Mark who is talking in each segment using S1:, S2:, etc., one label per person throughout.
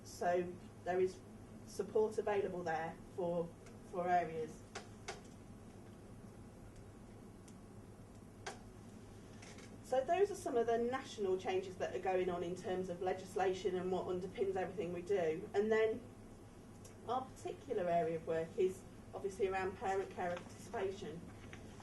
S1: So there is support available there for areas. So those are some of the national changes that are going on in terms of legislation and what underpins everything we do. And then our particular area of work is obviously around parent carer participation.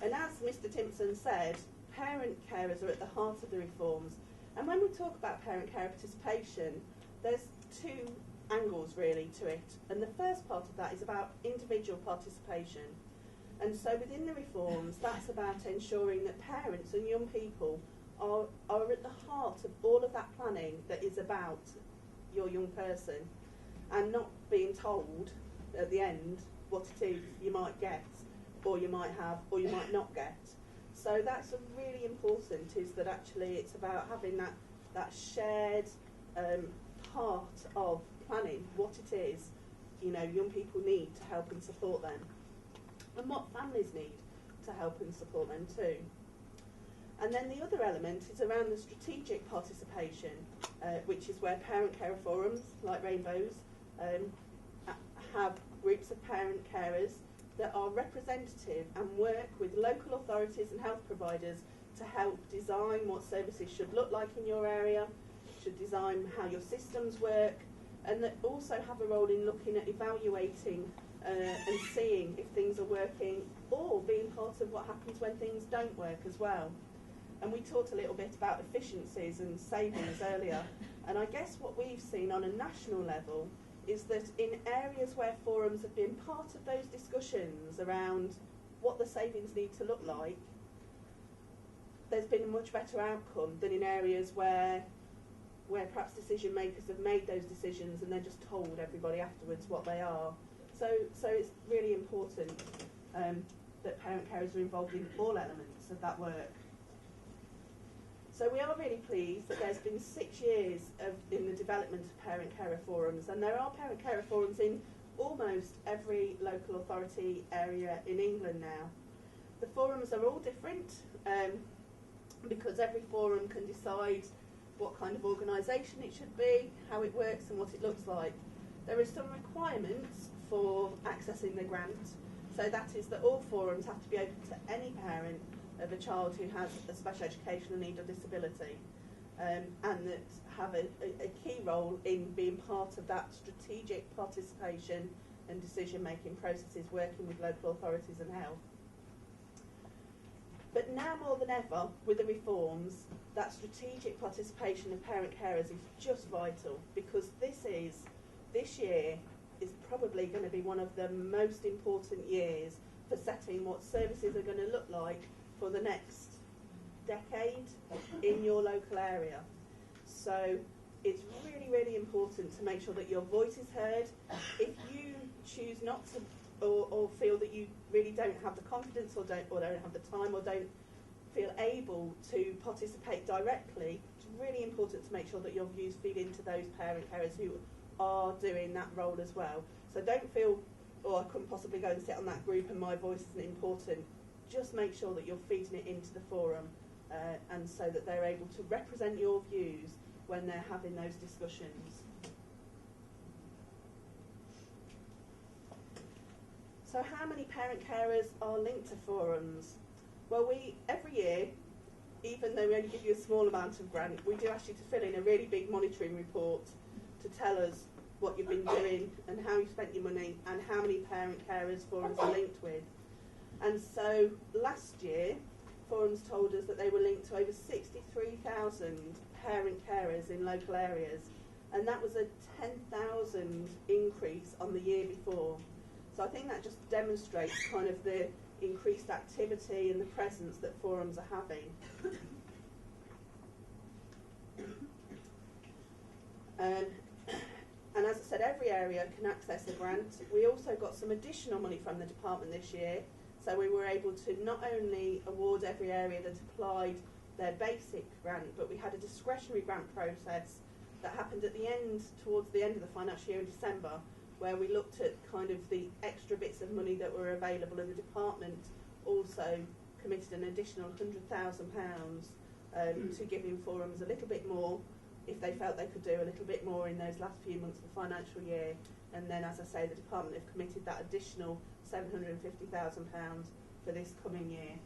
S1: And as Mr. Timpson said, parent carers are at the heart of the reforms. And when we talk about parent carer participation, there's two angles really to it. And the first part of that is about individual participation. And so within the reforms, that's about ensuring that parents and young people are at the heart of all of that planning that is about your young person, and not being told at the end what it is you might get, or you might have, or you might not get. So that's really important, is that actually it's about having that shared part of planning, what it is, you know, young people need to help and support them, and what families need to help and support them too. And then the other element is around the strategic participation, which is where parent carer forums, like Rainbows, have groups of parent carers that are representative and work with local authorities and health providers to help design what services should look like in your area, should design how your systems work, and that also have a role in looking at evaluating and seeing if things are working, or being part of what happens when things don't work as well. And we talked a little bit about efficiencies and savings earlier, and I guess what we've seen on a national level is that in areas where forums have been part of those discussions around what the savings need to look like, there's been a much better outcome than in areas where perhaps decision makers have made those decisions and they're just told everybody afterwards what they are. So it's really important that parent carers are involved in all elements of that work. So we are really pleased that there's been 6 years in the development of parent carer forums, and there are parent carer forums in almost every local authority area in England now. The forums are all different because every forum can decide what kind of organisation it should be, how it works and what it looks like. There are some requirements for accessing the grant, so that is that all forums have to be open to any parent of a child who has a special educational need or disability, and that have a key role in being part of that strategic participation and decision-making processes, working with local authorities and health. But now more than ever, with the reforms, that strategic participation of parent carers is just vital, because this year is probably going to be one of the most important years for setting what services are going to look like for the next decade in your local area. So it's really, really important to make sure that your voice is heard. If you choose not to, or feel that you really don't have the confidence, or don't have the time, or don't feel able to participate directly, it's really important to make sure that your views feed into those parent carers who are doing that role as well. So don't feel, oh, I couldn't possibly go and sit on that group and my voice isn't important. Just make sure that you're feeding it into the forum, and so that they're able to represent your views when they're having those discussions. So how many parent carers are linked to forums? Well, every year, even though we only give you a small amount of grant, we do ask you to fill in a really big monitoring report to tell us what you've been doing and how you spent your money and how many parent carers forums are linked with. And so last year, forums told us that they were linked to over 63,000 parent carers in local areas, and that was a 10,000 increase on the year before. So I think that just demonstrates kind of the increased activity and the presence that forums are having. And as I said, every area can access a grant. We also got some additional money from the department this year, so we were able to not only award every area that applied their basic grant, but we had a discretionary grant process that happened towards the end of the financial year in December, where we looked at kind of the extra bits of money that were available, and the department also committed an additional £100,000 to giving forums a little bit more if they felt they could do a little bit more in those last few months of the financial year. And then, as I say, the department have committed that additional £750,000 for this coming year.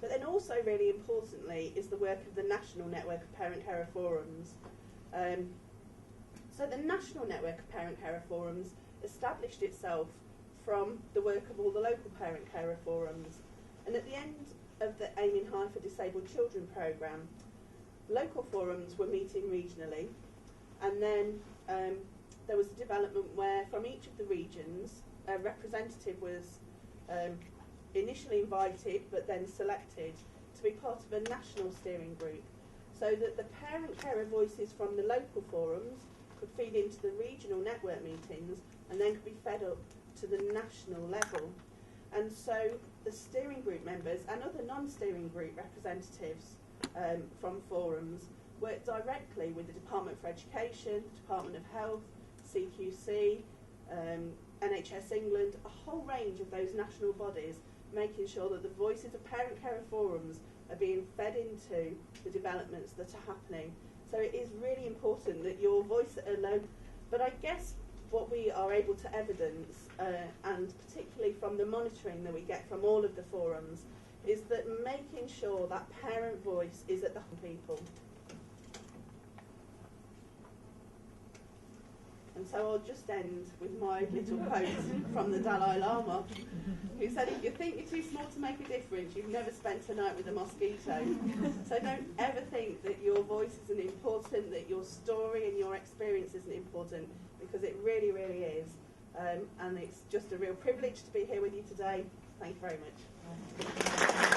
S1: But then also, really importantly, is the work of the National Network of Parent Carer Forums. So the National Network of Parent Carer Forums established itself from the work of all the local parent carer forums. And at the end of the Aiming High for Disabled Children programme, local forums were meeting regionally, and then there was a development where from each of the regions a representative was initially invited but then selected to be part of a national steering group, so that the parent carer voices from the local forums could feed into the regional network meetings and then could be fed up to the national level. And so the steering group members and other non-steering group representatives from forums work directly with the Department for Education, Department of Health, CQC, NHS England, a whole range of those national bodies, making sure that the voices of parent carer forums are being fed into the developments that are happening. So it is really important that your voice alone, but I guess what we are able to evidence, and particularly from the monitoring that we get from all of the forums, is that making sure that parent voice is at the heart of people. And so I'll just end with my little quote from the Dalai Lama, who said, if you think you're too small to make a difference, you've never spent a night with a mosquito. So don't ever think that your voice isn't important, that your story and your experience isn't important, because it really, really is. And it's just a real privilege to be here with you today. Thank you very much.